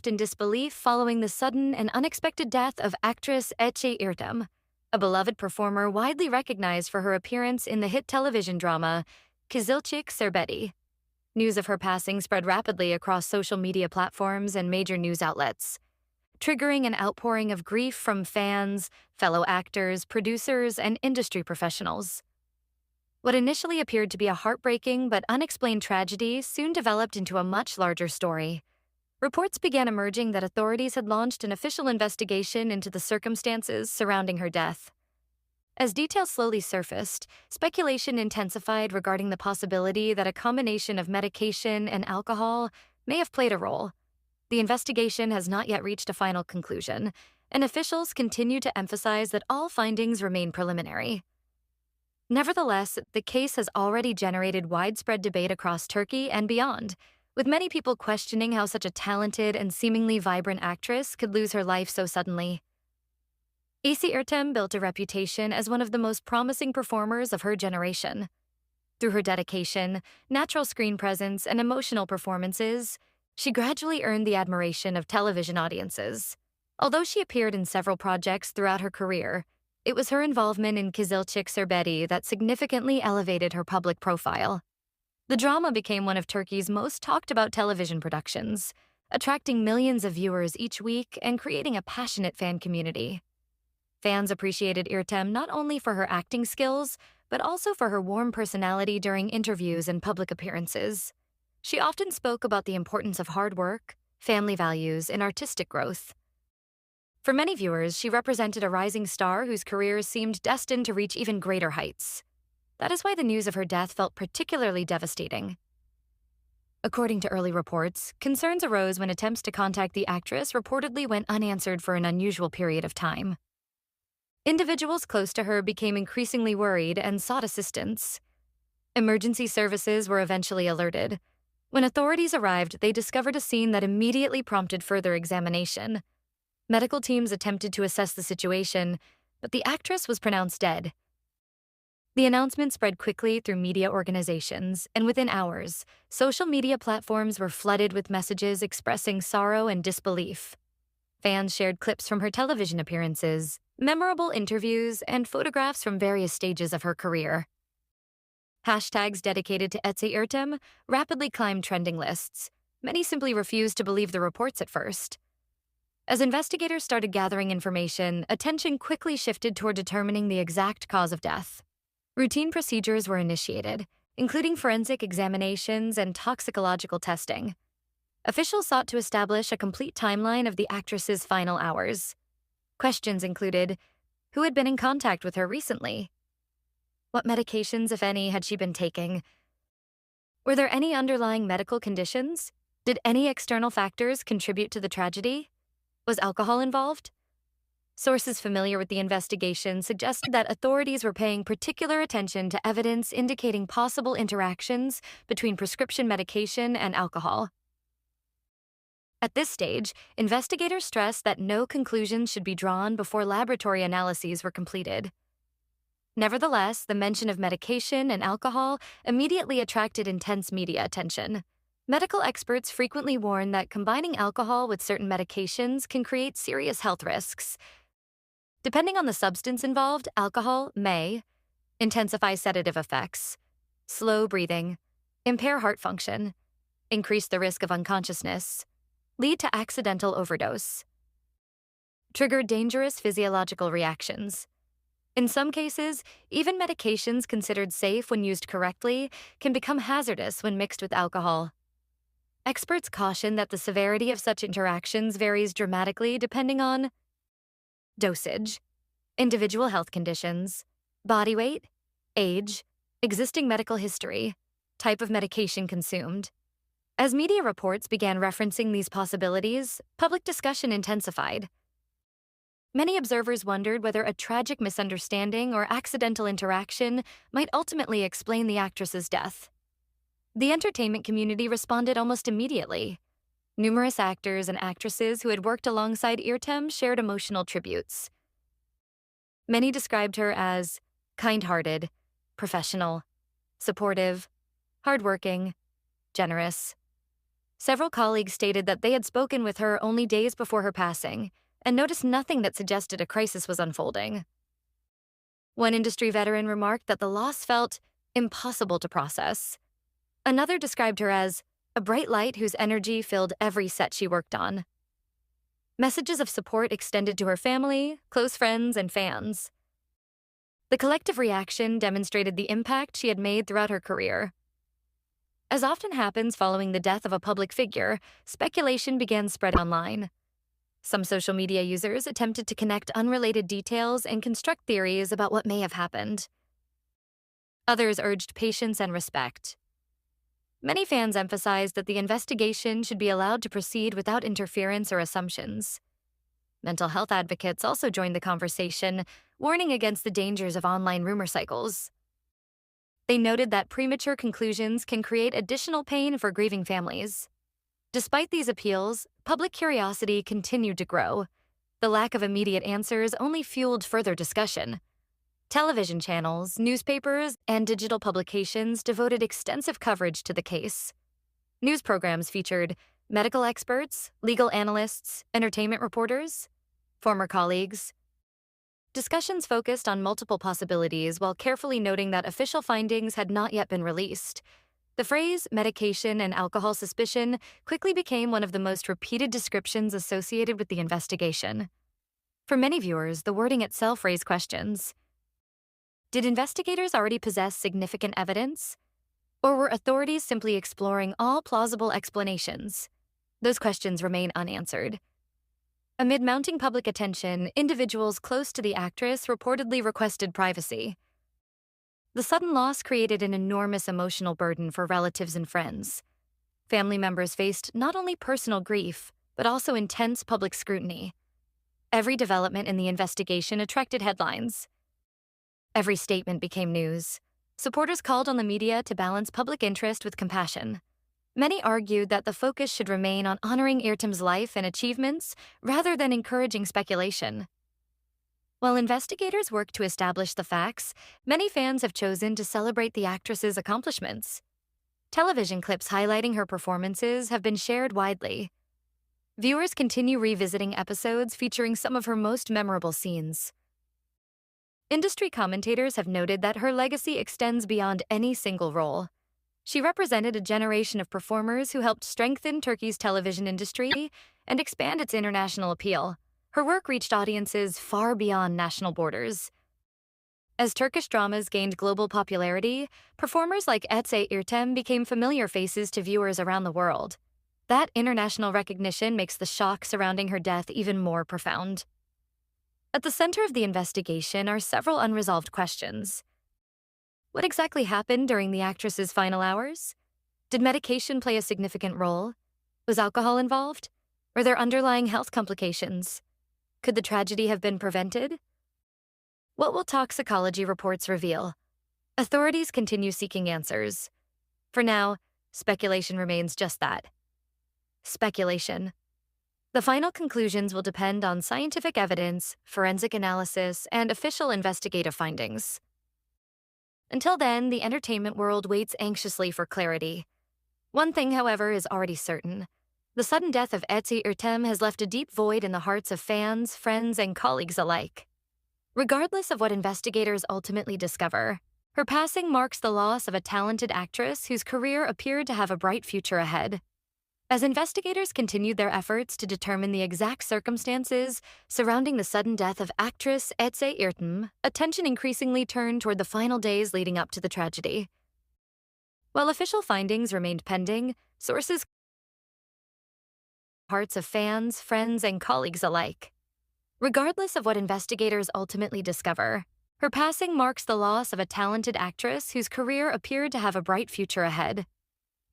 left in disbelief following the sudden and unexpected death of actress Kıvılcım, a beloved performer widely recognized for her appearance in the hit television drama Kızılcık Şerbeti. News of her passing spread rapidly across social media platforms and major news outlets, triggering an outpouring of grief from fans, fellow actors, producers, and industry professionals. What initially appeared to be a heartbreaking but unexplained tragedy soon developed into a much larger story. Reports began emerging that authorities had launched an official investigation into the circumstances surrounding her death. As details slowly surfaced, speculation intensified regarding the possibility that a combination of medication and alcohol may have played a role. The investigation has not yet reached a final conclusion, and officials continue to emphasize that all findings remain preliminary. Nevertheless, the case has already generated widespread debate across Turkey and beyond, with many people questioning how such a talented and seemingly vibrant actress could lose her life so suddenly. Kıvılcım built a reputation as one of the most promising performers of her generation. Through her dedication, natural screen presence, and emotional performances, she gradually earned the admiration of television audiences. Although she appeared in several projects throughout her career, it was her involvement in Kızılcık Şerbeti that significantly elevated her public profile. The drama became one of Turkey's most talked-about television productions, attracting millions of viewers each week and creating a passionate fan community. Fans appreciated Kıvılcım not only for her acting skills, but also for her warm personality during interviews and public appearances. She often spoke about the importance of hard work, family values, and artistic growth. For many viewers, she represented a rising star whose career seemed destined to reach even greater heights. That is why the news of her death felt particularly devastating. According to early reports, concerns arose when attempts to contact the actress reportedly went unanswered for an unusual period of time. Individuals close to her became increasingly worried and sought assistance. Emergency services were eventually alerted. When authorities arrived, they discovered a scene that immediately prompted further examination. Medical teams attempted to assess the situation, but the actress was pronounced dead. The announcement spread quickly through media organizations, and within hours, social media platforms were flooded with messages expressing sorrow and disbelief. Fans shared clips from her television appearances, memorable interviews, and photographs from various stages of her career. Hashtags dedicated to Kıvılcım rapidly climbed trending lists. Many simply refused to believe the reports at first. As investigators started gathering information, attention quickly shifted toward determining the exact cause of death. Routine procedures were initiated, including forensic examinations and toxicological testing. Officials sought to establish a complete timeline of the actress's final hours. Questions included, who had been in contact with her recently? What medications, if any, had she been taking? Were there any underlying medical conditions? Did any external factors contribute to the tragedy? Was alcohol involved? Sources familiar with the investigation suggested that authorities were paying particular attention to evidence indicating possible interactions between prescription medication and alcohol. At this stage, investigators stressed that no conclusions should be drawn before laboratory analyses were completed. Nevertheless, the mention of medication and alcohol immediately attracted intense media attention. Medical experts frequently warn that combining alcohol with certain medications can create serious health risks. Depending on the substance involved, alcohol may intensify sedative effects, slow breathing, impair heart function, increase the risk of unconsciousness, lead to accidental overdose, trigger dangerous physiological reactions. In some cases, even medications considered safe when used correctly can become hazardous when mixed with alcohol. Experts caution that the severity of such interactions varies dramatically depending on dosage, individual health conditions, body weight, age, existing medical history, type of medication consumed. As media reports began referencing these possibilities, public discussion intensified. Many observers wondered whether a tragic misunderstanding or accidental interaction might ultimately explain the actress's death. The entertainment community responded almost immediately. Numerous actors and actresses who had worked alongside Kıvılcım shared emotional tributes. Many described her as kind-hearted, professional, supportive, hardworking, generous. Several colleagues stated that they had spoken with her only days before her passing and noticed nothing that suggested a crisis was unfolding. One industry veteran remarked that the loss felt impossible to process. Another described her as a bright light whose energy filled every set she worked on. Messages of support extended to her family, close friends, and fans. The collective reaction demonstrated the impact she had made throughout her career. As often happens following the death of a public figure, speculation began spread online. Some social media users attempted to connect unrelated details and construct theories about what may have happened. Others urged patience and respect. Many fans emphasized that the investigation should be allowed to proceed without interference or assumptions. Mental health advocates also joined the conversation, warning against the dangers of online rumor cycles. They noted that premature conclusions can create additional pain for grieving families. Despite these appeals, public curiosity continued to grow. The lack of immediate answers only fueled further discussion. Television channels, newspapers, and digital publications devoted extensive coverage to the case. News programs featured medical experts, legal analysts, entertainment reporters, former colleagues. Discussions focused on multiple possibilities while carefully noting that official findings had not yet been released. The phrase medication and alcohol suspicion quickly became one of the most repeated descriptions associated with the investigation. For many viewers, the wording itself raised questions. Did investigators already possess significant evidence? Or were authorities simply exploring all plausible explanations? Those questions remain unanswered. Amid mounting public attention, individuals close to the actress reportedly requested privacy. The sudden loss created an enormous emotional burden for relatives and friends. Family members faced not only personal grief, but also intense public scrutiny. Every development in the investigation attracted headlines. Every statement became news. Supporters called on the media to balance public interest with compassion. Many argued that the focus should remain on honoring Irtem's life and achievements rather than encouraging speculation. While investigators work to establish the facts, many fans have chosen to celebrate the actress's accomplishments. Television clips highlighting her performances have been shared widely. Viewers continue revisiting episodes featuring some of her most memorable scenes. Industry commentators have noted that her legacy extends beyond any single role. She represented a generation of performers who helped strengthen Turkey's television industry and expand its international appeal. Her work reached audiences far beyond national borders. As Turkish dramas gained global popularity, performers like Ece Irtem became familiar faces to viewers around the world. That international recognition makes the shock surrounding her death even more profound. At the center of the investigation are several unresolved questions. What exactly happened during the actress's final hours? Did medication play a significant role? Was alcohol involved? Were there underlying health complications? Could the tragedy have been prevented? What will toxicology reports reveal? Authorities continue seeking answers. For now, speculation remains just that. Speculation. The final conclusions will depend on scientific evidence, forensic analysis, and official investigative findings. Until then, the entertainment world waits anxiously for clarity. One thing, however, is already certain. The sudden death of Ece Irtem has left a deep void in the hearts of fans, friends, and colleagues alike. Regardless of what investigators ultimately discover, her passing marks the loss of a talented actress whose career appeared to have a bright future ahead. As investigators continued their efforts to determine the exact circumstances surrounding the sudden death of actress Ece Irtem, attention increasingly turned toward the final days leading up to the tragedy. While official findings remained pending, sources hearts of fans, friends, and colleagues alike. Regardless of what investigators ultimately discover, her passing marks the loss of a talented actress whose career appeared to have a bright future ahead.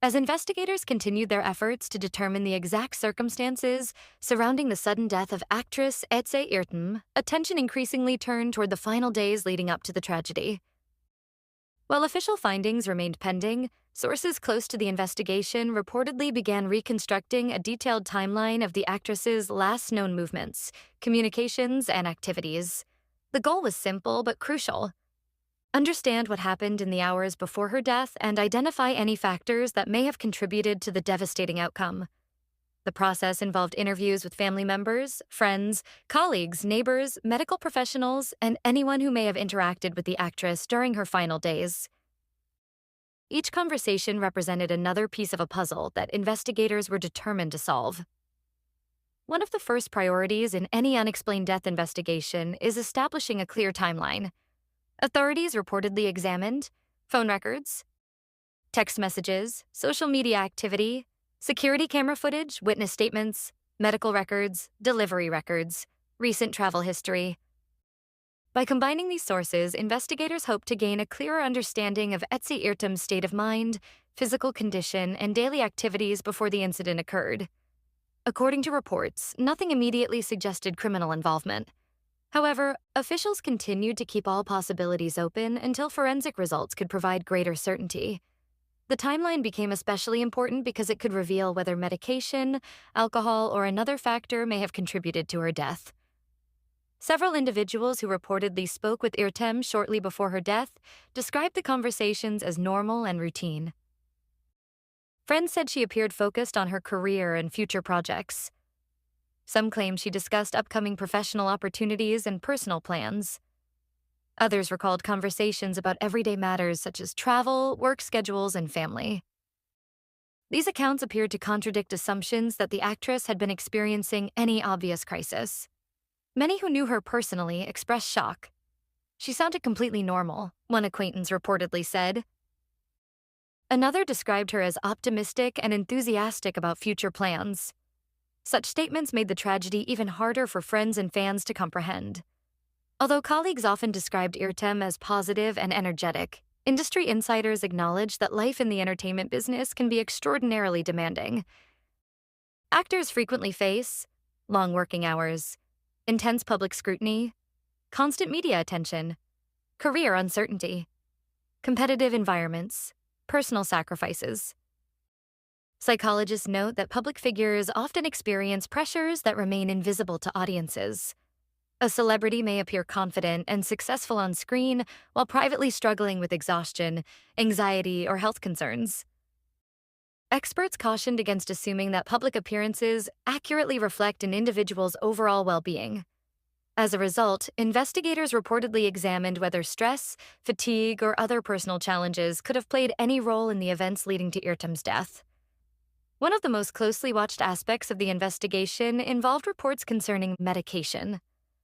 As investigators continued their efforts to determine the exact circumstances surrounding the sudden death of actress Ece Irtem, attention increasingly turned toward the final days leading up to the tragedy. While official findings remained pending, sources close to the investigation reportedly began reconstructing a detailed timeline of the actress's last known movements, communications, and activities. The goal was simple but crucial: Understand what happened in the hours before her death and identify any factors that may have contributed to the devastating outcome. The process involved interviews with family members, friends, colleagues, neighbors, medical professionals, and anyone who may have interacted with the actress during her final days. Each conversation represented another piece of a puzzle that investigators were determined to solve. One of the first priorities in any unexplained death investigation is establishing a clear timeline. Authorities reportedly examined phone records, text messages, social media activity, security camera footage, witness statements, medical records, delivery records, recent travel history. By combining these sources, investigators hope to gain a clearer understanding of Etsy Irtum's state of mind, physical condition, and daily activities before the incident occurred. According to reports, nothing immediately suggested criminal involvement. However, officials continued to keep all possibilities open until forensic results could provide greater certainty. The timeline became especially important because it could reveal whether medication, alcohol, or another factor may have contributed to her death. Several individuals who reportedly spoke with Irtem shortly before her death described the conversations as normal and routine. Friends said she appeared focused on her career and future projects. Some claimed she discussed upcoming professional opportunities and personal plans. Others recalled conversations about everyday matters such as travel, work schedules, and family. These accounts appeared to contradict assumptions that the actress had been experiencing any obvious crisis. Many who knew her personally expressed shock. She sounded completely normal, one acquaintance reportedly said. Another described her as optimistic and enthusiastic about future plans. Such statements made the tragedy even harder for friends and fans to comprehend. Although colleagues often described Irtem as positive and energetic, industry insiders acknowledged that life in the entertainment business can be extraordinarily demanding. Actors frequently face long working hours, intense public scrutiny, constant media attention, career uncertainty, competitive environments, personal sacrifices. Psychologists note that public figures often experience pressures that remain invisible to audiences. A celebrity may appear confident and successful on screen while privately struggling with exhaustion, anxiety, or health concerns. Experts cautioned against assuming that public appearances accurately reflect an individual's overall well-being. As a result, investigators reportedly examined whether stress, fatigue, or other personal challenges could have played any role in the events leading to Irtem's death. One of the most closely watched aspects of the investigation involved reports concerning medication.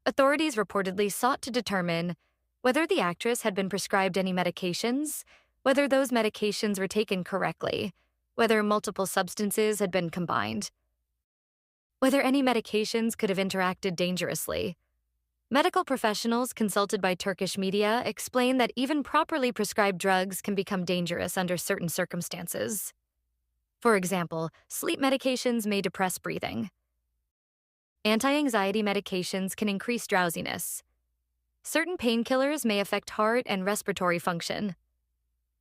Authorities reportedly sought to determine whether the actress had been prescribed any medications, whether those medications were taken correctly, whether multiple substances had been combined, whether any medications could have interacted dangerously. Medical professionals consulted by Turkish media explain that even properly prescribed drugs can become dangerous under certain circumstances. For example, sleep medications may depress breathing. Anti-anxiety medications can increase drowsiness. Certain painkillers may affect heart and respiratory function.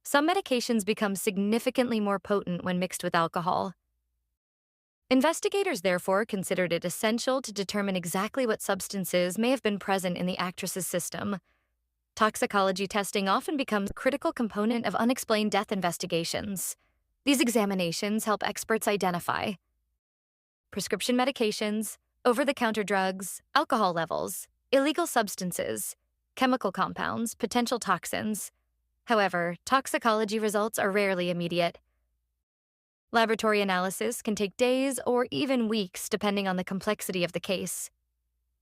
Some medications become significantly more potent when mixed with alcohol. Investigators therefore considered it essential to determine exactly what substances may have been present in the actress's system. Toxicology testing often becomes a critical component of unexplained death investigations. These examinations help experts identify prescription medications, over-the-counter drugs, alcohol levels, illegal substances, chemical compounds, potential toxins. However, toxicology results are rarely immediate. Laboratory analysis can take days or even weeks depending on the complexity of the case.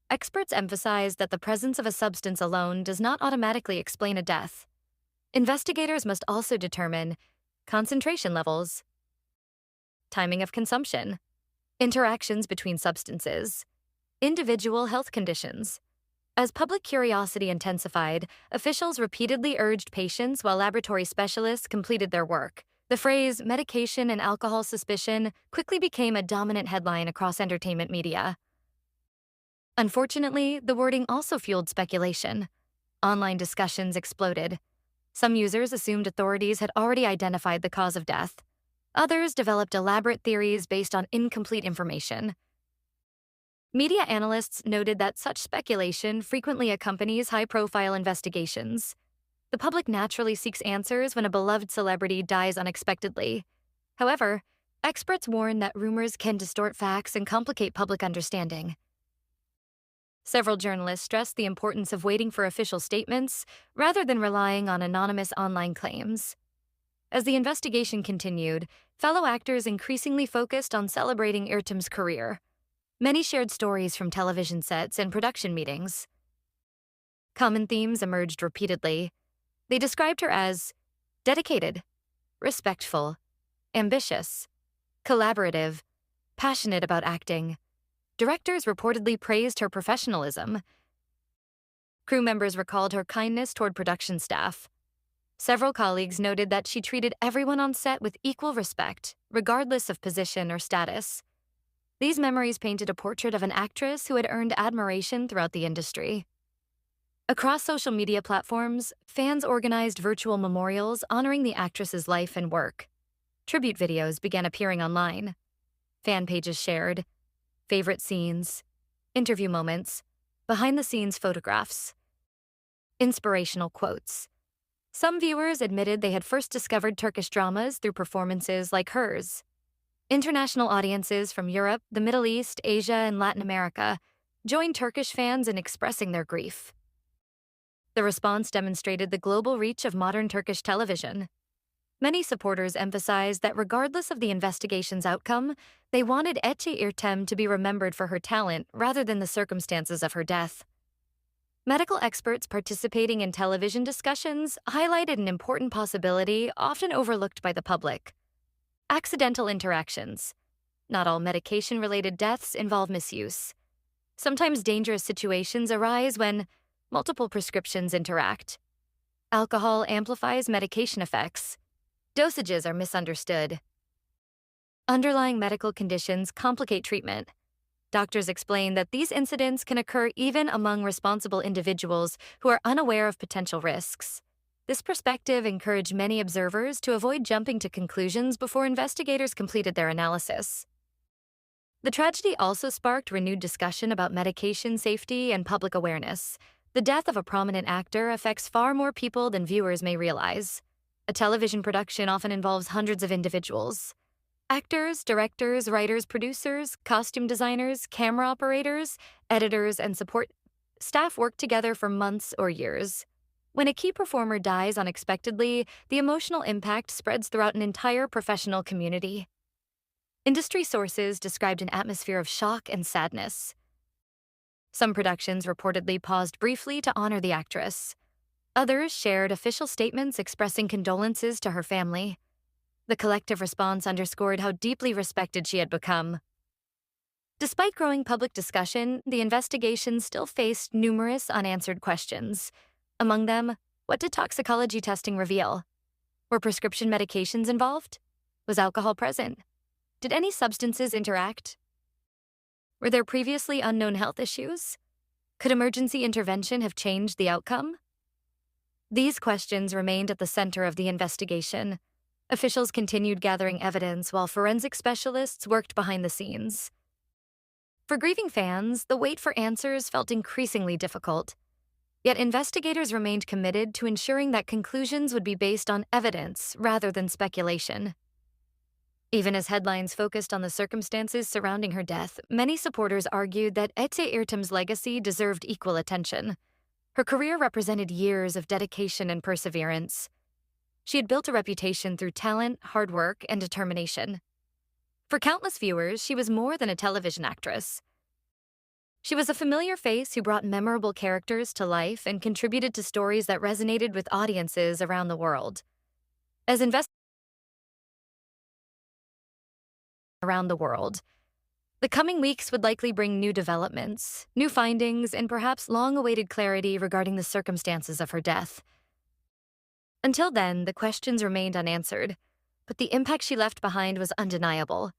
Experts emphasize that the presence of a substance alone does not automatically explain a death. Investigators must also determine concentration levels, timing of consumption, interactions between substances, individual health conditions. As public curiosity intensified, officials repeatedly urged patients while laboratory specialists completed their work. The phrase medication and alcohol suspicion quickly became a dominant headline across entertainment media. Unfortunately, the wording also fueled speculation. Online discussions exploded. Some users assumed authorities had already identified the cause of death. Others developed elaborate theories based on incomplete information. Media analysts noted that such speculation frequently accompanies high-profile investigations. The public naturally seeks answers when a beloved celebrity dies unexpectedly. However, experts warn that rumors can distort facts and complicate public understanding. Several journalists stress the importance of waiting for official statements rather than relying on anonymous online claims. As the investigation continued, fellow actors increasingly focused on celebrating Irtem's career. Many shared stories from television sets and production meetings. Common themes emerged repeatedly. They described her as dedicated, respectful, ambitious, collaborative, passionate about acting. Directors reportedly praised her professionalism. Crew members recalled her kindness toward production staff. Several colleagues noted that she treated everyone on set with equal respect, regardless of position or status. These memories painted a portrait of an actress who had earned admiration throughout the industry. Across social media platforms, fans organized virtual memorials honoring the actress's life and work. Tribute videos began appearing online. Fan pages shared favorite scenes, interview moments, behind-the-scenes photographs, inspirational quotes. Some viewers admitted they had first discovered Turkish dramas through performances like hers. International audiences from Europe, the Middle East, Asia, and Latin America joined Turkish fans in expressing their grief. The response demonstrated the global reach of modern Turkish television. Many supporters emphasized that regardless of the investigation's outcome, they wanted Ece Irtem to be remembered for her talent rather than the circumstances of her death. Medical experts participating in television discussions highlighted an important possibility often overlooked by the public: accidental interactions. Not all medication-related deaths involve misuse. Sometimes dangerous situations arise when multiple prescriptions interact. Alcohol amplifies medication effects. Dosages are misunderstood. Underlying medical conditions complicate treatment. Doctors explain that these incidents can occur even among responsible individuals who are unaware of potential risks. This perspective encouraged many observers to avoid jumping to conclusions before investigators completed their analysis. The tragedy also sparked renewed discussion about medication safety and public awareness. The death of a prominent actor affects far more people than viewers may realize. A television production often involves hundreds of individuals. Actors, directors, writers, producers, costume designers, camera operators, editors, and support staff work together for months or years. When a key performer dies unexpectedly, the emotional impact spreads throughout an entire professional community. Industry sources described an atmosphere of shock and sadness. Some productions reportedly paused briefly to honor the actress. Others shared official statements expressing condolences to her family. The collective response underscored how deeply respected she had become. Despite growing public discussion, the investigation still faced numerous unanswered questions. Among them, what did toxicology testing reveal? Were prescription medications involved? Was alcohol present? Did any substances interact? Were there previously unknown health issues? Could emergency intervention have changed the outcome? These questions remained at the center of the investigation. Officials continued gathering evidence while forensic specialists worked behind the scenes. For grieving fans, the wait for answers felt increasingly difficult. Yet investigators remained committed to ensuring that conclusions would be based on evidence rather than speculation. Even as headlines focused on the circumstances surrounding her death, many supporters argued that Ece Irtem's legacy deserved equal attention. Her career represented years of dedication and perseverance. She had built a reputation through talent, hard work, and determination. For countless viewers, she was more than a television actress. She was a familiar face who brought memorable characters to life and contributed to stories that resonated with audiences around the world. As the coming weeks would likely bring new developments, new findings, and perhaps long-awaited clarity regarding the circumstances of her death. Until then, the questions remained unanswered, but the impact she left behind was undeniable.